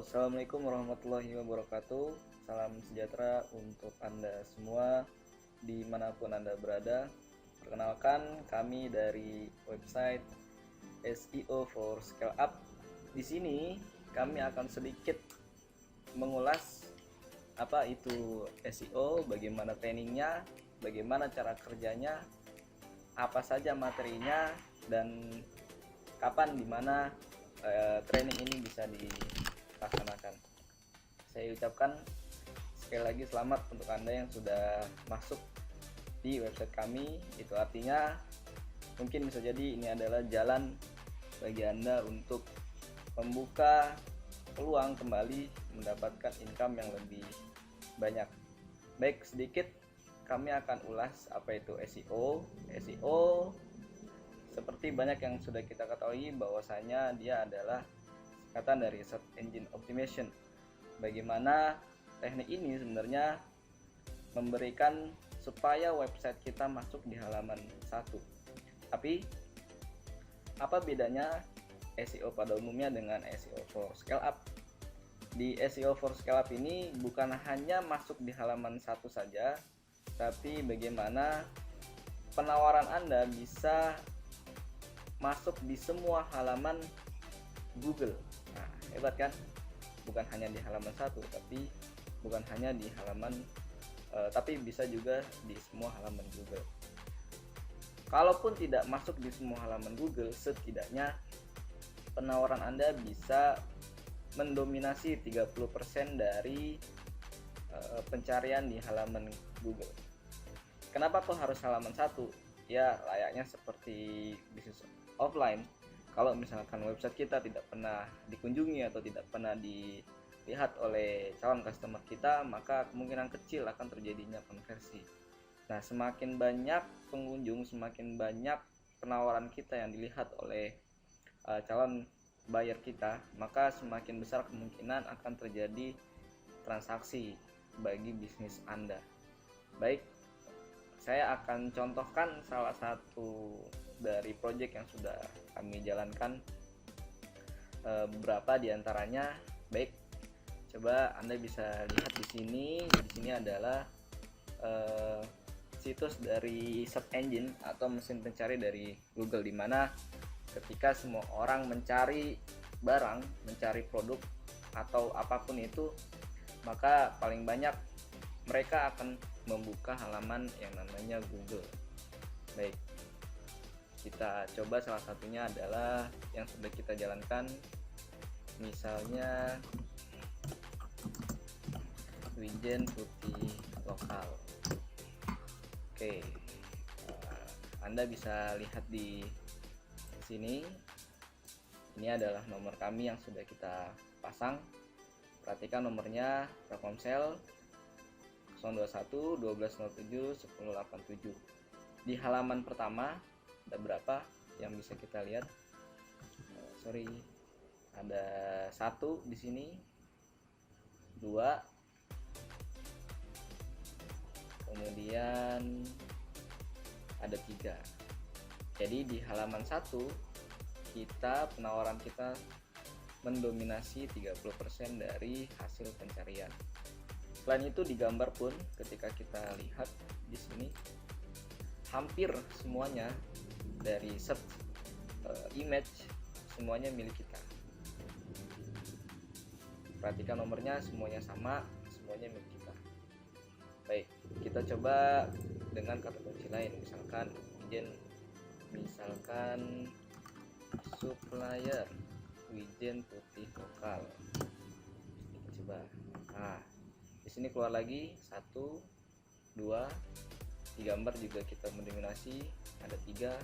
Assalamualaikum warahmatullahi wabarakatuh. Salam sejahtera untuk Anda semua dimanapun Anda berada. Perkenalkan, kami dari website SEO for Scale Up. Di sini kami akan sedikit mengulas apa itu SEO, bagaimana trainingnya, bagaimana cara kerjanya, apa saja materinya, dan kapan dimana training ini bisa dilaksanakan. Saya ucapkan sekali lagi selamat untuk Anda yang sudah masuk di website kami. Itu artinya mungkin bisa jadi ini adalah jalan bagi Anda untuk membuka peluang kembali mendapatkan income yang lebih banyak. Baik, sedikit kami akan ulas apa itu SEO. SEO seperti banyak yang sudah kita ketahui bahwasanya dia adalah singkatan dari Search Engine Optimization. Bagaimana teknik ini sebenarnya memberikan supaya website kita masuk di halaman 1. Tapi apa bedanya SEO pada umumnya dengan SEO for Scale Up? Di SEO for Scale Up ini bukan hanya masuk di halaman 1 saja, tapi bagaimana penawaran Anda bisa masuk di semua halaman Google. Nah, hebat kan? Bukan hanya di halaman 1, tapi bukan hanya di halaman tapi bisa juga di semua halaman Google. Kalaupun tidak masuk di semua halaman Google, setidaknya penawaran Anda bisa mendominasi 30% dari pencarian di halaman Google. Kenapa kok harus halaman 1? Ya, layaknya seperti bisnis offline. Kalau misalkan website kita tidak pernah dikunjungi atau tidak pernah dilihat oleh calon customer kita, maka kemungkinan kecil akan terjadinya konversi. Nah, semakin banyak pengunjung, semakin banyak penawaran kita yang dilihat oleh calon buyer kita, maka semakin besar kemungkinan akan terjadi transaksi bagi bisnis Anda. Baik, saya akan contohkan salah satu dari project yang sudah kami jalankan, beberapa diantaranya. Baik, coba Anda bisa lihat di sini. Di sini adalah situs dari search engine atau mesin pencari dari Google, di mana ketika semua orang mencari barang, mencari produk atau apapun itu, maka paling banyak mereka akan membuka halaman yang namanya Google. Baik, kita coba salah satunya adalah yang sudah kita jalankan, misalnya Wijen Putih Lokal. Oke, Anda bisa lihat di sini. Ini adalah nomor kami yang sudah kita pasang. Perhatikan nomornya, Telkomsel 021 1207 1087. Di halaman pertama ada berapa yang bisa kita lihat? Ada 1 di sini, 2, kemudian ada 3. Jadi di halaman 1 penawaran kita mendominasi 30% dari hasil pencarian. Selain itu di gambar pun ketika kita lihat di sini, hampir semuanya dari search image semuanya milik kita. Perhatikan nomornya semuanya sama, semuanya milik kita. Baik, kita coba dengan kata kunci lain, misalkan supplier Wijen Putih Lokal. Kita coba. Nah, di sini keluar lagi 1, 2, di gambar juga kita mendominasi, ada 3,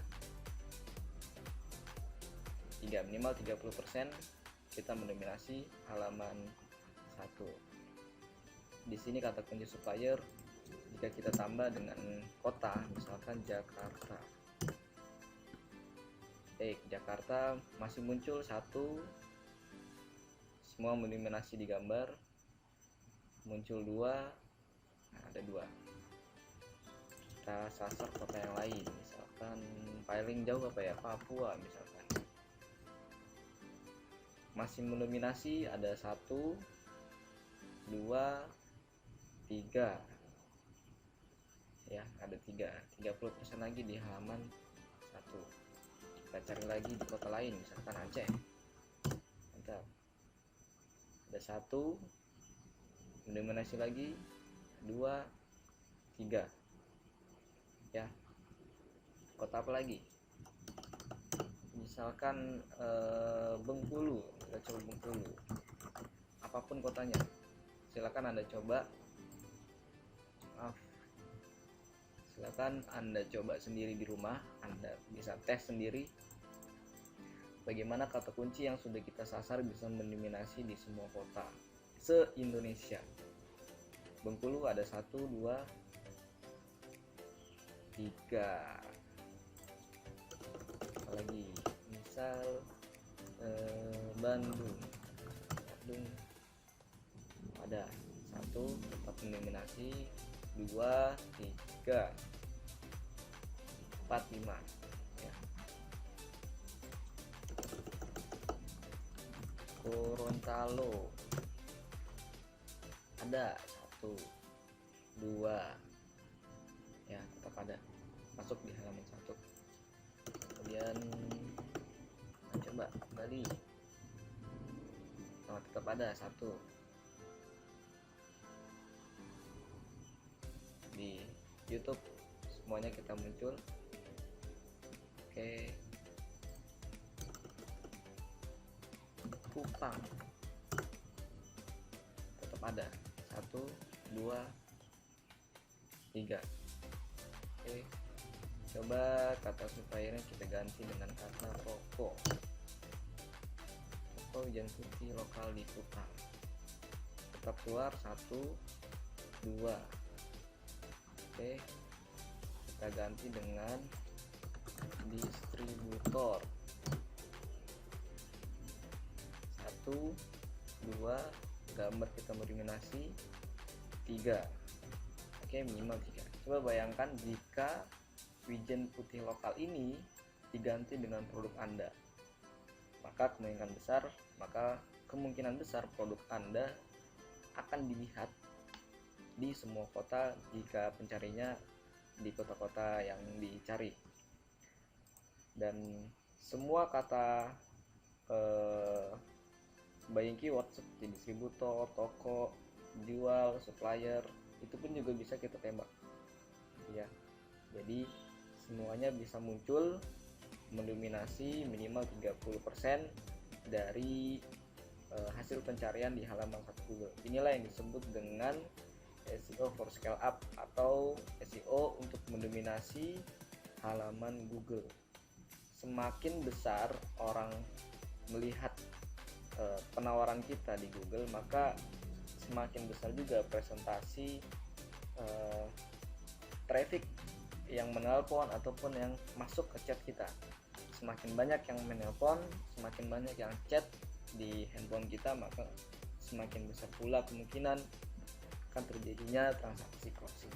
minimal 30% kita mendominasi halaman 1. Di sini kata kunci supplier, jika kita tambah dengan kota, misalkan Jakarta. Baik, Jakarta masih muncul 1, semua mendominasi di gambar. Muncul 2, nah ada 2. Kita sasar kota yang lain, misalkan paling jauh apa ya, Papua misalkan. masih mendominasi ada 1, 2, 3 ya, ada 30% lagi di halaman 1. Kita cari lagi di kota lain, misalkan Aceh. Mantap, ada 1, mendominasi lagi 2, 3 ya. Kota apa lagi? Misalkan Bengkulu, kita coba Bengkulu. Apapun kotanya, silakan Anda coba. Silakan Anda coba sendiri di rumah. Anda bisa tes sendiri bagaimana kata kunci yang sudah kita sasar bisa mendominasi di semua kota se-Indonesia. Bengkulu ada 1, 2, 3. Apalagi misal Bandung ada 1, tetap mendominasi 2, 3, 4, 5 ya. Gorontalo ada 1, 2 ya, tetap ada masuk di halaman 1. Kemudian coba Bali, tetap ada 1 di YouTube, semuanya kita muncul. Oke, Kupang tetap ada 1, 2, 3. Oke, coba kata suppliernya kita ganti dengan kata toko hujan putih lokal di Kupang. Tetap keluar 1, 2. Oke, kita ganti dengan distributor 1, 2, gambar kita mendominasi 3. Oke, minimal 3. Coba bayangkan jika wijen putih lokal ini diganti dengan produk Anda, maka kemungkinan besar produk Anda akan dilihat di semua kota jika pencarinya di kota-kota yang dicari. Dan semua kata buying keyword seperti distributor, toko, jual, supplier, itu pun juga bisa kita tembak ya. Jadi semuanya bisa muncul mendominasi minimal 30% dari hasil pencarian di halaman 1 Google. Inilah yang disebut dengan SEO for scale up atau SEO untuk mendominasi halaman Google. Semakin besar orang melihat penawaran kita di Google, maka semakin besar juga presentasi traffic yang menelpon ataupun yang masuk ke chat kita. Semakin banyak yang menelpon, semakin banyak yang chat di handphone kita, maka semakin besar pula kemungkinan akan terjadinya transaksi closing.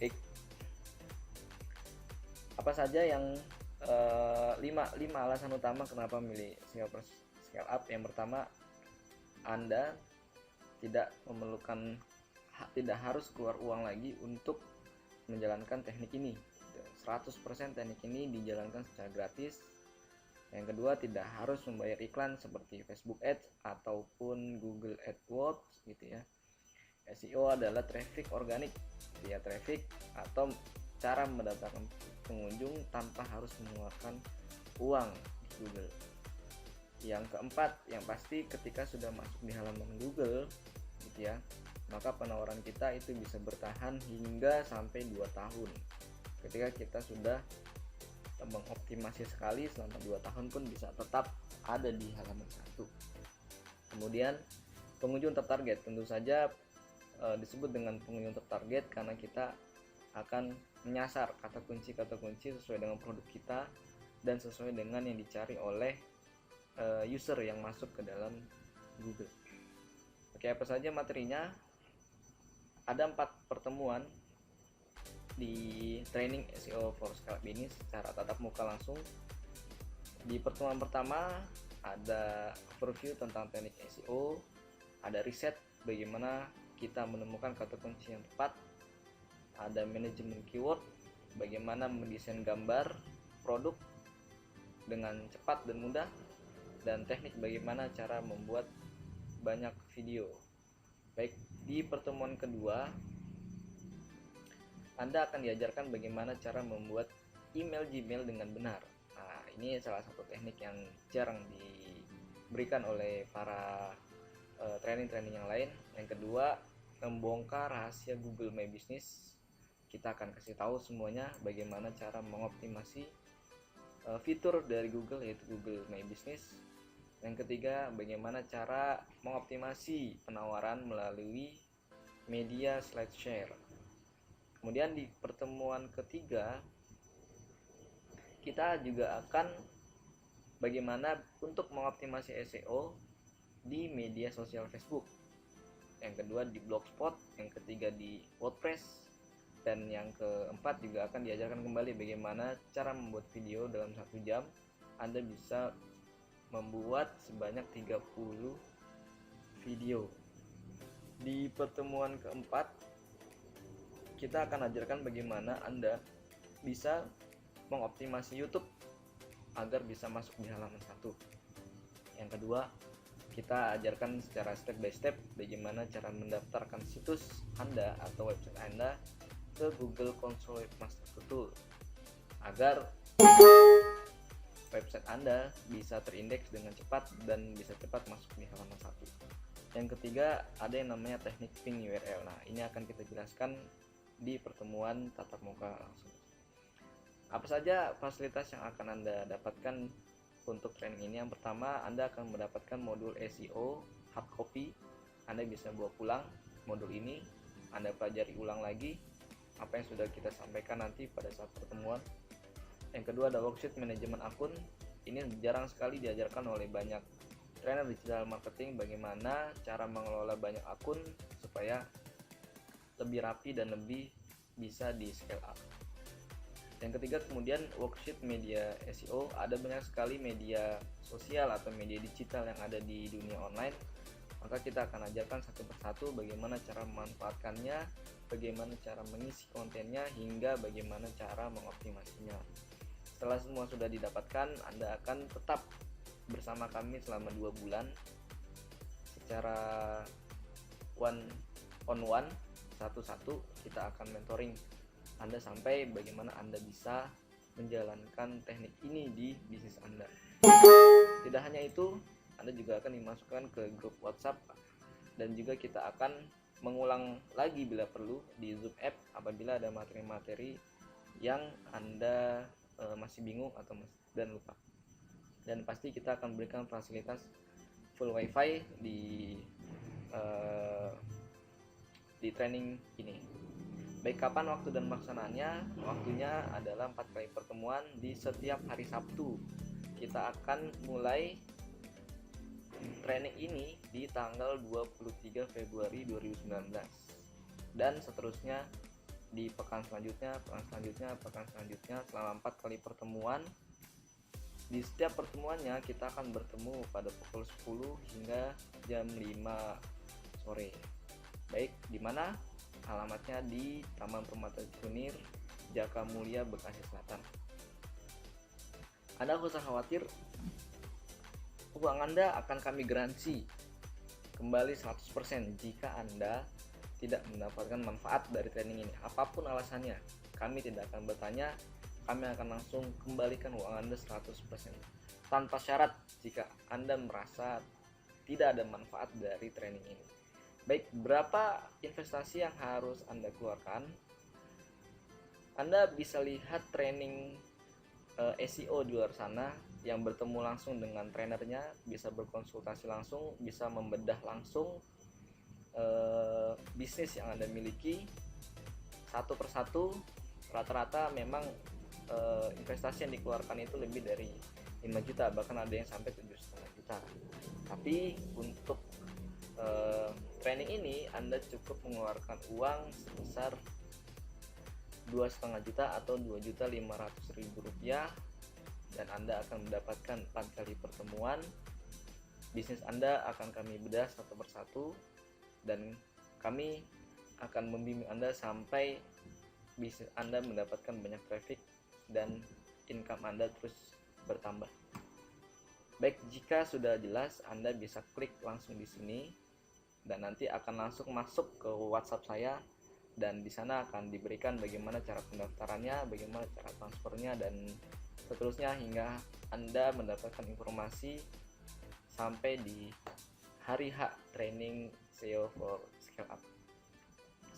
Baik, apa saja yang 5 alasan utama kenapa milih SEO scale up? Yang pertama, Anda tidak harus keluar uang lagi untuk menjalankan teknik ini. 100% teknik ini dijalankan secara gratis. Yang kedua, tidak harus membayar iklan seperti Facebook Ads ataupun Google AdWords gitu ya. SEO adalah traffic organik, ya, traffic atau cara mendatangkan pengunjung tanpa harus mengeluarkan uang di Google. Yang keempat, yang pasti ketika sudah masuk di halaman Google gitu ya, maka penawaran kita itu bisa bertahan hingga sampai 2 tahun. Ketika kita sudah mengoptimasi sekali selama 2 tahun pun bisa tetap ada di halaman 1. Kemudian pengunjung tertarget, tentu saja disebut dengan pengunjung tertarget karena kita akan menyasar kata kunci sesuai dengan produk kita dan sesuai dengan yang dicari oleh user yang masuk ke dalam Google. Oke, apa saja materinya? Ada 4 pertemuan di training SEO for scale up ini secara tatap muka langsung. Di pertemuan pertama ada overview tentang teknik SEO, ada riset bagaimana kita menemukan kata kunci yang tepat, ada manajemen keyword, bagaimana mendesain gambar produk dengan cepat dan mudah, dan teknik bagaimana cara membuat banyak video. Baik, di pertemuan kedua Anda akan diajarkan bagaimana cara membuat email Gmail dengan benar. Nah, ini salah satu teknik yang jarang diberikan oleh para training-training yang lain. Yang kedua, membongkar rahasia Google My Business. Kita akan kasih tahu semuanya bagaimana cara mengoptimasi fitur dari Google, yaitu Google My Business. Yang ketiga, bagaimana cara mengoptimasi penawaran melalui media slide share. Kemudian di pertemuan ketiga, kita juga akan bagaimana untuk mengoptimasi SEO di media sosial Facebook. Yang kedua di Blogspot, yang ketiga di WordPress, dan yang keempat juga akan diajarkan kembali bagaimana cara membuat video dalam 1 jam. Anda bisa membuat sebanyak 30 video. Di pertemuan keempat, kita akan ajarkan bagaimana Anda bisa mengoptimasi YouTube agar bisa masuk di halaman 1. Yang kedua, kita ajarkan secara step by step bagaimana cara mendaftarkan situs Anda atau website Anda ke Google Console Webmaster Tool agar website Anda bisa terindeks dengan cepat dan bisa cepat masuk di halaman 1. Yang ketiga, ada yang namanya teknik ping URL. Nah, ini akan kita jelaskan di pertemuan tatap muka langsung. Apa saja fasilitas yang akan Anda dapatkan untuk training ini? Yang pertama, Anda akan mendapatkan modul SEO hard copy. Anda bisa bawa pulang modul ini, Anda pelajari ulang lagi apa yang sudah kita sampaikan nanti pada saat pertemuan. Yang kedua, ada worksheet manajemen akun. Ini jarang sekali diajarkan oleh banyak trainer digital marketing, bagaimana cara mengelola banyak akun supaya lebih rapi dan lebih bisa di scale up. Yang ketiga, kemudian worksheet media SEO. Ada banyak sekali media sosial atau media digital yang ada di dunia online, maka kita akan ajarkan satu persatu bagaimana cara memanfaatkannya, bagaimana cara mengisi kontennya, hingga bagaimana cara mengoptimasinya. Setelah semua sudah didapatkan, Anda akan tetap bersama kami selama 2 bulan secara one on one, satu-satu. Kita akan mentoring Anda sampai bagaimana Anda bisa menjalankan teknik ini di bisnis Anda. Tidak hanya itu, Anda juga akan dimasukkan ke grup WhatsApp, dan juga kita akan mengulang lagi bila perlu di Zoom app apabila ada materi-materi yang Anda masih bingung atau dan lupa. Dan pasti kita akan berikan fasilitas full wifi di training ini. Baik, kapan waktu dan pelaksanaannya? Waktunya adalah 4 kali pertemuan di setiap hari Sabtu. Kita akan mulai training ini di tanggal 23 Februari 2019 dan seterusnya di pekan selanjutnya selama 4 kali pertemuan. Di setiap pertemuannya kita akan bertemu pada pukul 10 hingga jam 5 sore. Baik, di mana? Alamatnya di Taman Permata Cikunir, Jaka Mulia, Bekasi Selatan. Anda gak usah khawatir, uang Anda akan kami garansi kembali 100% jika Anda tidak mendapatkan manfaat dari training ini. Apapun alasannya, kami tidak akan bertanya, kami akan langsung kembalikan uang Anda 100% tanpa syarat jika Anda merasa tidak ada manfaat dari training ini. Baik, berapa investasi yang harus Anda keluarkan? Anda bisa lihat training SEO di luar sana yang bertemu langsung dengan trainernya, bisa berkonsultasi langsung, bisa membedah langsung bisnis yang Anda miliki satu persatu. Rata-rata memang investasi yang dikeluarkan itu lebih dari 5 juta, bahkan ada yang sampai 7,5 juta. Tapi untuk training ini Anda cukup mengeluarkan uang sebesar 2,5 juta atau 2.500.000 rupiah, dan Anda akan mendapatkan 4 kali pertemuan Bisnis Anda akan kami bedah satu persatu, dan kami akan membimbing Anda sampai bisnis Anda mendapatkan banyak traffic dan income Anda terus bertambah. Baik, jika sudah jelas, Anda bisa klik langsung di sini dan nanti akan langsung masuk ke WhatsApp saya, dan di sana akan diberikan bagaimana cara pendaftarannya, bagaimana cara transfernya, dan seterusnya hingga Anda mendapatkan informasi sampai di hari H training SEO for Scale Up.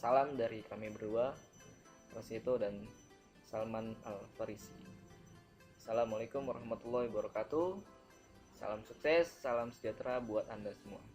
Salam dari kami berdua, Rosito dan Salman Al-Farisi. Assalamualaikum warahmatullahi wabarakatuh. Salam sukses, salam sejahtera buat Anda semua.